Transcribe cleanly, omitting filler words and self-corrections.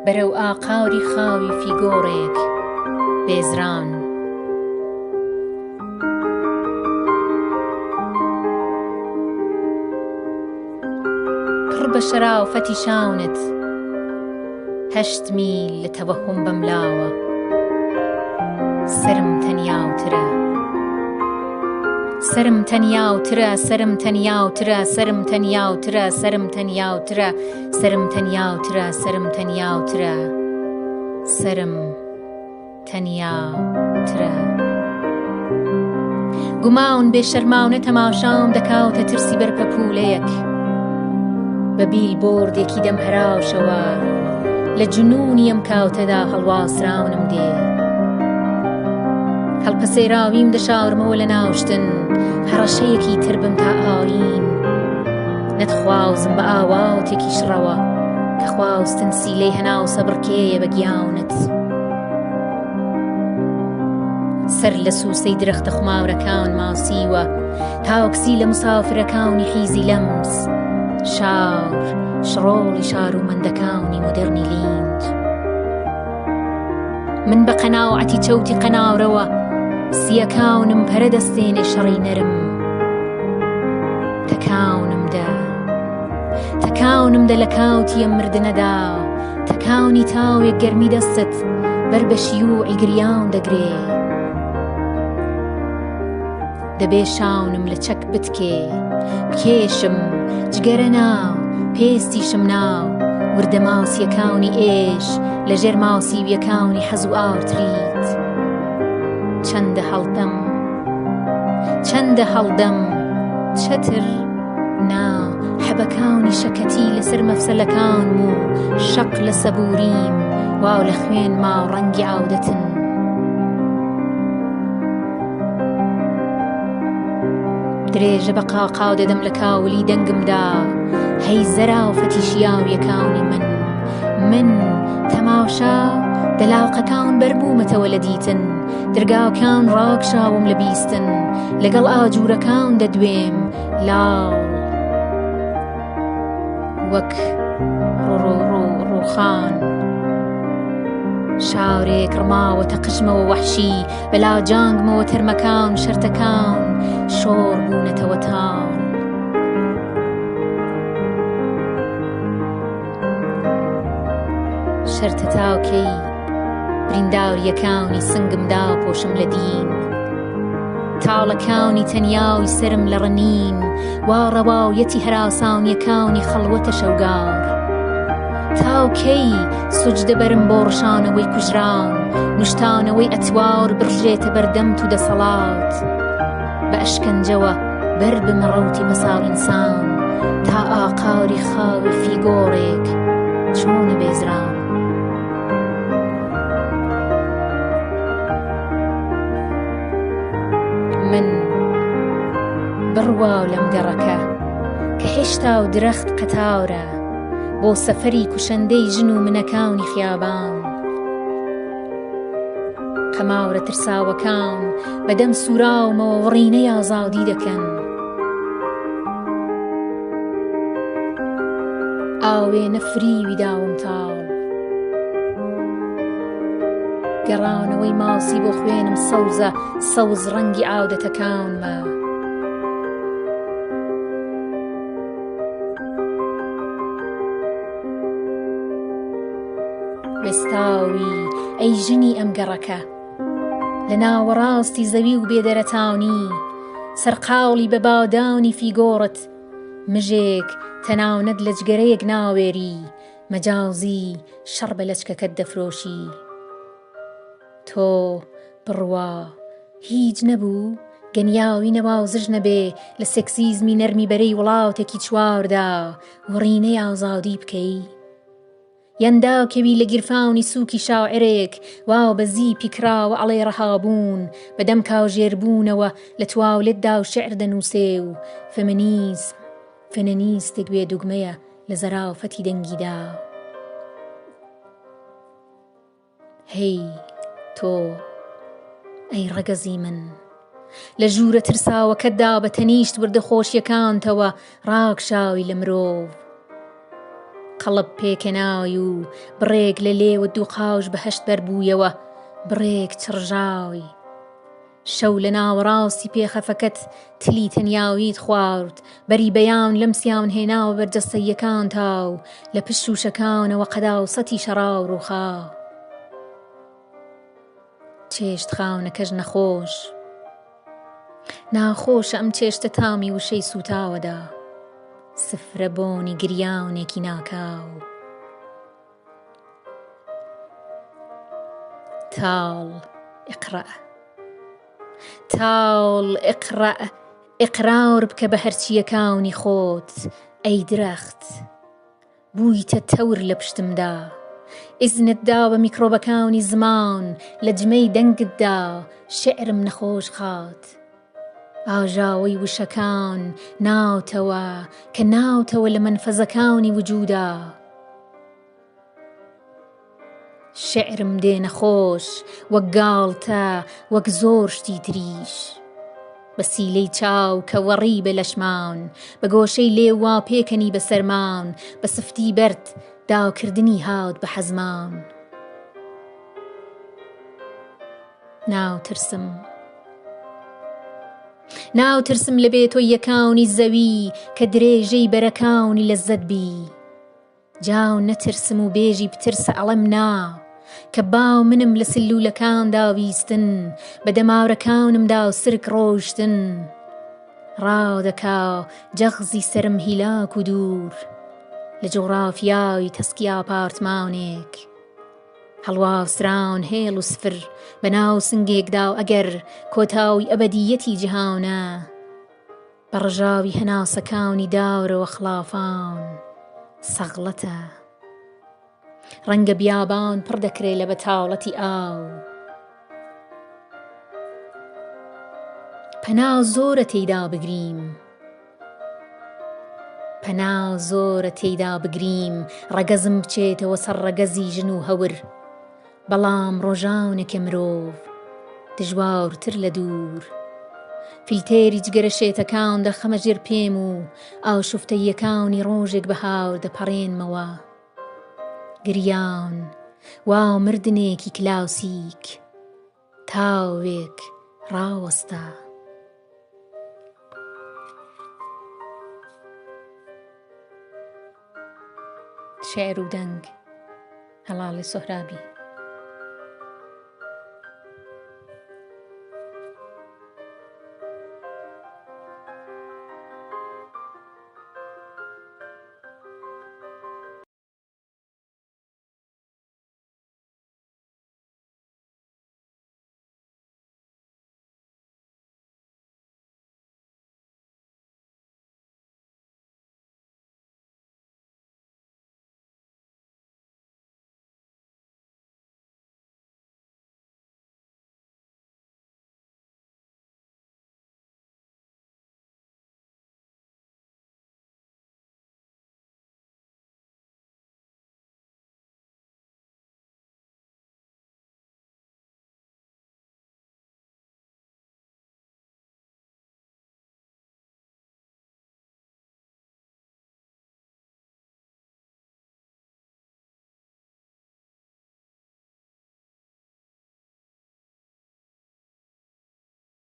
بەرەو ئاقاوری خاوی فیگۆڕێک بێزران. پڕ بە شەرافەتی شاونت 8 میل لە تەوەهم بەملاوە. سرم تەنیاوترە، سرم تەنیاوترە، سرم تەنیاوترە، سرم تەنیاوترە، سرم تەنیاوترە، سرم تەنیاوترە، سرم تەنیاوترە، سرم تەنیاوترە. گوماون بێشەرماونە تەماشام دەکاوتە ترسی بەرپە پولەیەک. بە بیلبۆردێکی دەم هەراوشەوە لە جنوونی ئەم کاوتەدا هەڵواسراونم دێ. هەڵپەسەیراویم دەشاورمەوە لە ناوشتن هەڕەشەیەکی تر بم تا ئاین. نەتخوازم بە ئاواتێکی شڕەوە کە خواستن سیلەی هەناو سەبڕکێیە بە گیاونت. سەر لە سووسەی درەختە خوماورەکان ماسیوە تاوەکسی لە مسافرەکانی حیزی لەمس. شاور شڕۆڵی شارومەندەکانی مۆدەرنی لیند. من بە قەناوعەتی چەوتی قەناورەوە سیەکاونم پەرە دەستێنێ شەڕی نەرم. تەکاونمدە لە کاوتی ئەم مردنەدا. تەکاونی تاوێک گەرمی دەستت بەر بە شیوعی گریان دەگرێ. دەبێ شاونم لە چەک بتکێ بکێشم جگەرە ناو پێستیشم ناو. وردە ماسیەکانی ئێش لە ژێر ماسیویەکانی حەز و ئارتریت. چەندە هەڵدەم چەتر نا حەبەکانی شەکەتی لەسەر مەفسەلەکان و شەق لە سەبوریم واو لە خوێن ما ڕەنگی عاودەتن. درێژە بە قاقاو دەدەم لە کاولی دەنگمدا. هەی زەرافەتی شیاویەکانی من تەماشا دەلاوقەکان بەربوومەتەوە لە دیتن. دەرگاوکان ڕاکشاوم لە بیستن. لەگەڵ ئاجوورەکان دەدوێم لاڵ وەک ڕووخان. شاورێک ڕماوەتە قژمەوە وەحشی بەلا جانگمەوە تەرمەکان شەرتەکان شۆڕ بوونەتەوە تاڵ. شەرتە تاوکەی برینداوریەکانی سنگمدا پۆشم لە دین. تاڵەکانی تەنیاوی سرم لە ڕنین وا ڕەواویەتی هەراسانیەکانی خەڵوەتە شەوگار. تاوکەی سوجدە بەرم بۆ ڕشانەوەی کوژران. نوشتانەوەی ئەتوار بڕژێتە بەردەم تو دەسەڵات. بە ئەشکەنجەوە بەر بمەڕەوتی مەساڵ ئینسان تا ئاقاوری خاوی فیگۆڕێک چۆنە بێزران. من بڕواو لەم گەڕەکە کە هێشتا و درەخت قەتاورە بۆ سەفەری کوشەندەی ژن و منەکانی خیابان. قەماورە ترساوەکان بەدەم سوراومەوە وڕینەی ئازادی دەکەن. ئاوێنە فریوی داوم تاڵ. گەڕانەوەی ماسی بۆ خوێنم سەوز ڕەنگی عاودەتەکانمە. وێستاوی ئەی ژنی ئەم گەڕەکە لە ناوەڕاستی زەوی و بێدەرەتانی. سەرقاڵی بە بادانی فیگۆڕت مژێک تەناونەت لە جگەرەیەک ناوێری. مەجازی شەڕ بە لەچکەکەت دەفرۆشی. تۆ بڕوا هیچ نەبوو گەنیاوی نەوازژ نەبێ لە سێکسیزمی نەرمی بەرەی وڵاتێکی چواردا وڕینەی ئازادی بکەی. یەنداکەوی لە گیرفانی سووکی شاعرێک واو بە زیپی کراوە ئەڵێ ڕەهابوون بەدەم کاژێربوونەوە لە تواولێتدا و شعر دەنووسێ و فەنەنیستێک بێ دوگمەیە لە زەرافەتی دەنگیدا. هەی تۆ ئەی ڕەگەزی من لە ژوورە ترساوەکەتدا بە تەنیشت وردە خۆشیەکانتەوە ڕاکشاوی لە مرۆڤ. قەڵب پێکەناوی و بڕێک لە لێوە دوو قاوش بەهەشت بەربوویەوە بڕێک چڕژاوی شەو لە ناوەڕاستی پێخەفەکەت تلی تەنیاویت خوارد بەری بەیان لەم سیاون هێناوە بەرجەستەیەکان تاو لە پشت وشەکانەوە قەدا و سەتی شەڕاو ڕووخا چێشت خاونەکەش نەخۆش ناخۆشە ئەم چێشتە تامی وشەی سوتاوەدا سفرە بۆنی گریاونێکی ناکاو تاڵ ئیقڕە ئیقرار بکە بە هەرچیەکانی خۆت ئەی درەخت بوویتە تەور لە پشتمدا ئیزنت دا بە میکرۆبەکانی زمان لە جمەی دەنگتدا شعرم نەخۆش خات ئاژاوەی وشەکان ناوتەوە کە ناوتەوە لە منفەزەکانی وجودا شعرم دێنە خۆش وەک گاڵتە وەک زۆر شتی تریش بە سیلەی چاو کە وەڕی بە لەشمان بە گۆشەی لێ وا پێکەنی بە سەرمان بە سفتی بەرد داوکردنی هات بە حەزمان ناوترسم لە بێتۆ یەکاونی زەوی کە درێژەی بەرەکاونی لەزەت بی جاو نەترسم و بێژی بترسە ئەڵەم نا کە باو منم لە سلوولەکاندا ویستن بە دەماورەکانمدا و سرک ڕۆشتن ڕاودەکا جەغزی سرم هیلاک و دوور لە جوغرافیای تەسکی ئاپارتمانێک هەڵواوسراون هێڵ و سفر بە ناو سنگێکدا و ئەگەر کۆتاوی ئەبەدیەتی جیهانە بە ڕژاوی هەناسەکانی داورەوە خلافان سەغڵەتە ڕەنگە بیابان پڕ دەکرێ لە بەتاڵەتی ئاو پەنا زۆرە تێیدا بگریم ڕەگەزم بچێتەوە سەر ڕەگەزی ژن و هەور بەڵام ڕۆژانێکە مرۆڤ دژوارتر لە دوور فیلتێری جگەرە شێتەکان دەخەمەژێر پێم و ئاشوفتەیەکانی ڕۆژێک بەهاو دەپەڕێنمەوە گریان وا مردنێکی کلاسیک تاوێک ڕاوەستە شعر و دەنگ هەڵاڵی سۆهرابی